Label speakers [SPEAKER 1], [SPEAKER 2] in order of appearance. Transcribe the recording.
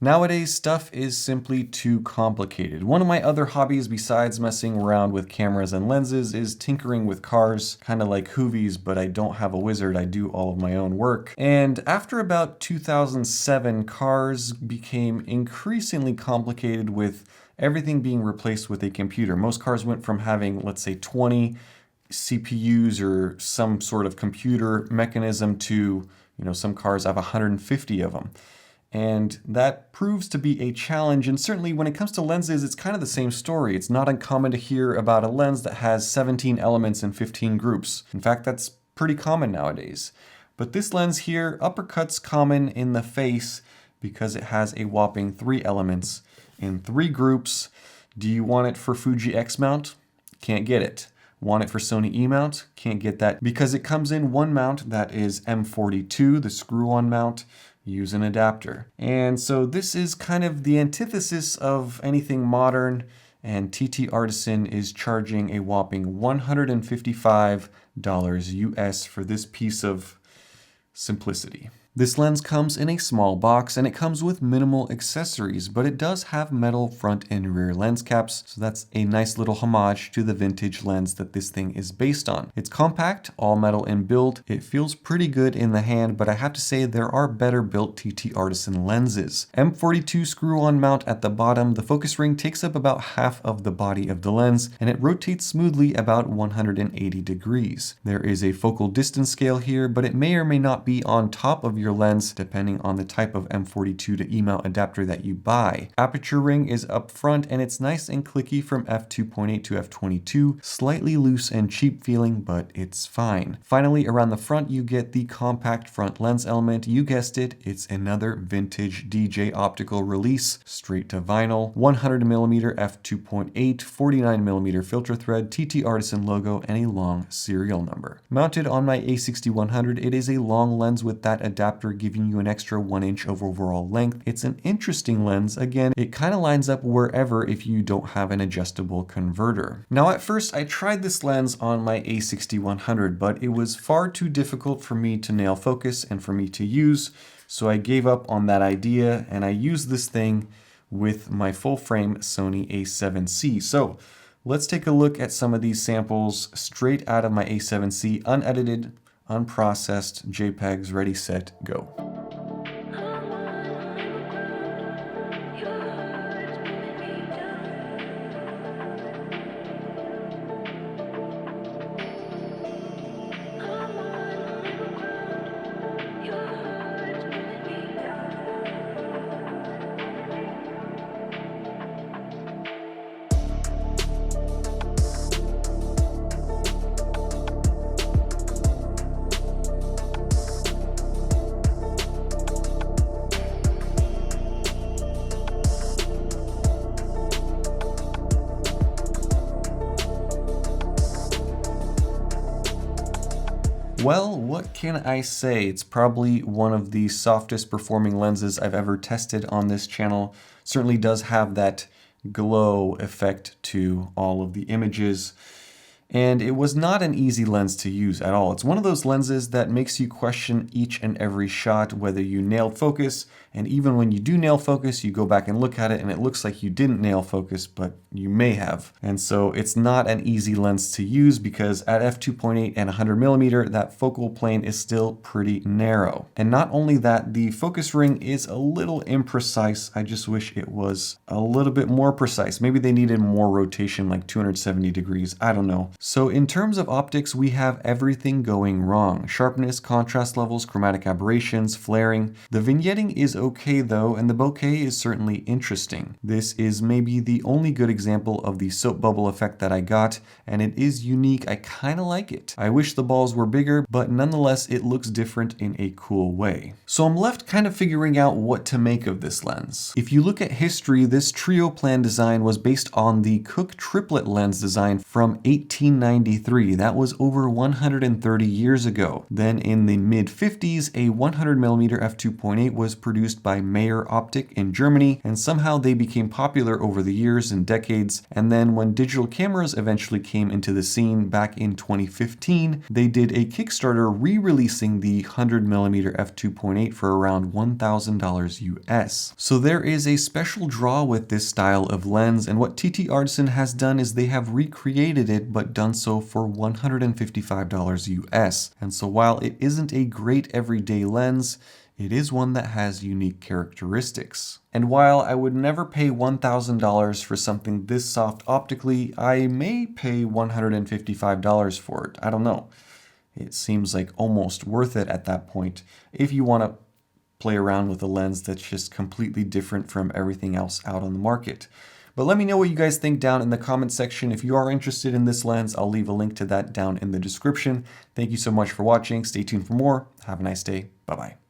[SPEAKER 1] Nowadays, stuff is simply too complicated. One of my other hobbies besides messing around with cameras and lenses is tinkering with cars, kind of like Hoovies, but I don't have a wizard, I do all of my own work. And after about 2007, cars became increasingly complicated with everything being replaced with a computer. Most cars went from having, let's say, 20 CPUs or some sort of computer mechanism to, some cars have 150 of them. And that proves to be a challenge. And certainly when it comes to lenses, it's kind of the same story. It's not uncommon to hear about a lens that has 17 elements and 15 groups. In fact, that's pretty common nowadays. But this lens here, uppercut's common in the face because it has a whopping 3 elements in 3 groups. Do you want it for Fuji X mount? Can't get it. Want it for Sony E mount? Can't get that because it comes in one mount that is M42, the screw-on mount. Use an adapter. And so this is kind of the antithesis of anything modern, and TTartisan is charging a whopping $155 US for this piece of simplicity. This lens comes in a small box and it comes with minimal accessories, but it does have metal front and rear lens caps, so that's a nice little homage to the vintage lens that this thing is based on. It's compact, all metal in build. It feels pretty good in the hand, but I have to say there are better built TTartisan lenses. M42 screw-on mount at the bottom, the focus ring takes up about half of the body of the lens, and it rotates smoothly about 180 degrees. There is a focal distance scale here, but it may or may not be on top of your lens depending on the type of M42 to E mount adapter that you buy. Aperture ring is up front and it's nice and clicky from F2.8 to F22, slightly loose and cheap feeling, but it's fine. Finally, around the front you get the compact front lens element. You guessed it, it's another vintage DJ optical release, straight to vinyl, 100mm F2.8, 49mm filter thread, TTartisan logo, and a long serial number. Mounted on my A6100, it is a long lens with that adapter giving you an extra 1 inch of overall length. It's an interesting lens. Again, it kind of lines up wherever if you don't have an adjustable converter. Now at first I tried this lens on my A6100, but it was far too difficult for me to nail focus and for me to use, so I gave up on that idea and I used this thing with my full frame Sony A7C. So let's take a look at some of these samples straight out of my A7C, unedited, unprocessed JPEGs, ready, set, go. Well, what can I say? It's probably one of the softest performing lenses I've ever tested on this channel. Certainly does have that glow effect to all of the images. And it was not an easy lens to use at all. It's one of those lenses that makes you question each and every shot, whether you nailed focus, and even when you do nail focus, you go back and look at it and it looks like you didn't nail focus, but you may have. And so it's not an easy lens to use because at f2.8 and 100mm, that focal plane is still pretty narrow. And not only that, the focus ring is a little imprecise. I just wish it was a little bit more precise. Maybe they needed more rotation, like 270 degrees, I don't know. So in terms of optics, we have everything going wrong. Sharpness, contrast levels, chromatic aberrations, flaring. The vignetting is okay though, and the bokeh is certainly interesting. This is maybe the only good example of the soap bubble effect that I got, and it is unique. I kind of like it. I wish the balls were bigger, but nonetheless, it looks different in a cool way. So I'm left kind of figuring out what to make of this lens. If you look at history, this trio plan design was based on the Cooke triplet lens design from 1893. That was over 130 years ago. Then in the mid 50s, a 100mm f2.8 was produced produced by Mayer Optik in Germany, and somehow they became popular over the years and decades. And then when digital cameras eventually came into the scene back in 2015, they did a Kickstarter re-releasing the 100mm F2.8 for around $1,000 US. So there is a special draw with this style of lens, and what TTartisan has done is they have recreated it but done so for $155 US. And so while it isn't a great everyday lens, it is one that has unique characteristics. And while I would never pay $1,000 for something this soft optically, I may pay $155 for it. I don't know. It seems like almost worth it at that point if you want to play around with a lens that's just completely different from everything else out on the market. But let me know what you guys think down in the comment section. If you are interested in this lens, I'll leave a link to that down in the description. Thank you so much for watching. Stay tuned for more. Have a nice day. Bye-bye.